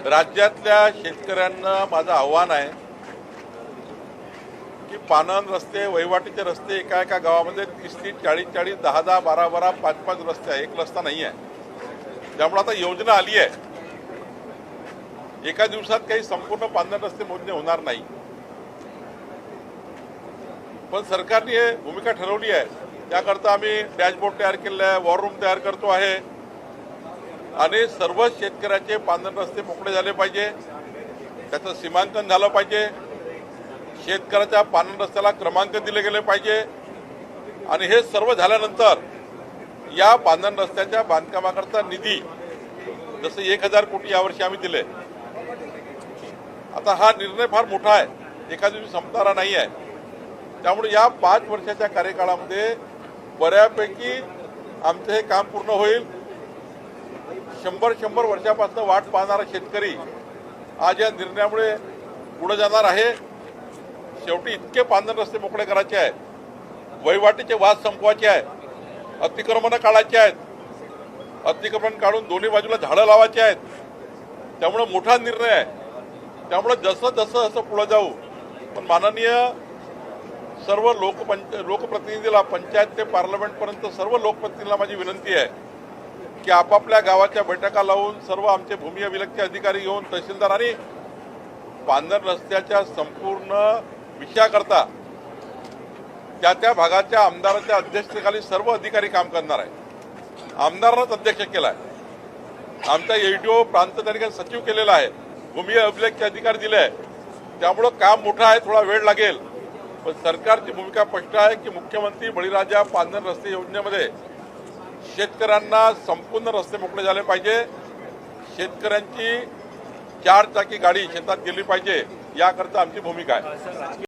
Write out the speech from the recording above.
राज्यातल्या शेतकऱ्यांना माझं आव्हान आहे की पानन रस्ते, वहिवाटीचे रस्ते एका एका गावामध्ये 30-30, 40-40, 10-10, 12-12, 5-5 रस्ते आहे, एक रस्ता नाही आहे। त्यामुळे आता योजना आली आहे, एका दिवसात काही संपूर्ण पानन रस्ते मोजणे होणार नाही, पण सरकारने भूमिका ठरवली आहे। त्याकरता आम्ही डॅशबोर्ड तयार केले आहे, वॉर रूम तयार करतो आहे आणि सर्व शेतकऱ्याचे पानन रस्ते मोकळे झाले पाहिजे, त्याचं सीमांकन झालं पाहिजे, शेतकऱ्याच्या पानन रस्त्याला क्रमांक दिले गेले पाहिजे आणि हे सर्व झाल्यानंतर या पानन रस्त्याच्या बांधकामाकरता निधी जसं 1000 कोटी यावर्षी आम्ही दिले। आता हा निर्णय फार मोठा आहे, एका दिवशी संपणारा नाही आहे। त्यामुळे या 5 वर्षाच्या कार्यकाळामध्ये बऱ्यापैकी आमचं हे काम पूर्ण होईल। 100 वर्षापासून वाट पाहणारा शेतकरी आज या निर्णयामुळे पुढे जाणार आहे। शेवटी इतके पानन रस्ते मोकळे करायचे आहेत, वहिवाटीचे वाद संपवायचे आहेत, अतिक्रमण काढायचे आहेत, अतिक्रमण काढून दोन्ही बाजूला झाडं लावायची आहेत। त्यामुळे मोठा निर्णय आहे। त्यामुळे जसं जसं असं पुढे जाऊ, पण माननीय सर्व लोकप्रतिनिधीला पंचायत ते पार्लमेंटपर्यंत सर्व लोकप्रतिनिधीला माझी विनंती आहे की आपापल्या गावाच्या बैठका लावून सर्व आमचे भूमी अभिलेखचे अधिकारी घेऊन तहसीलदार आणि पानन रस्त्याच्या संपूर्ण विषयाकरता त्या त्या भागाच्या आमदाराच्या अध्यक्षतेखाली सर्व अधिकारी काम करणार आहे। आमदारांनाच अध्यक्ष केला आहे, आमचा एडीओ प्रांताधिकारी सचिव केलेला आहे, भूमी अभिलेखचे अधिकारी दिले आहे। त्यामुळे काम मोठं आहे, थोडा वेळ लागेल, पण सरकारची भूमिका स्पष्ट आहे की मुख्यमंत्री बळीराजा पानन रस्ते योजनेमध्ये शेतकऱ्यांना संपूर्ण रस्ते मोकळे झाले पाहिजे, शेतकऱ्यांची 4 चाकी गाडी शेतात गेली पाहिजे, याकरता आमची भूमिका आहे।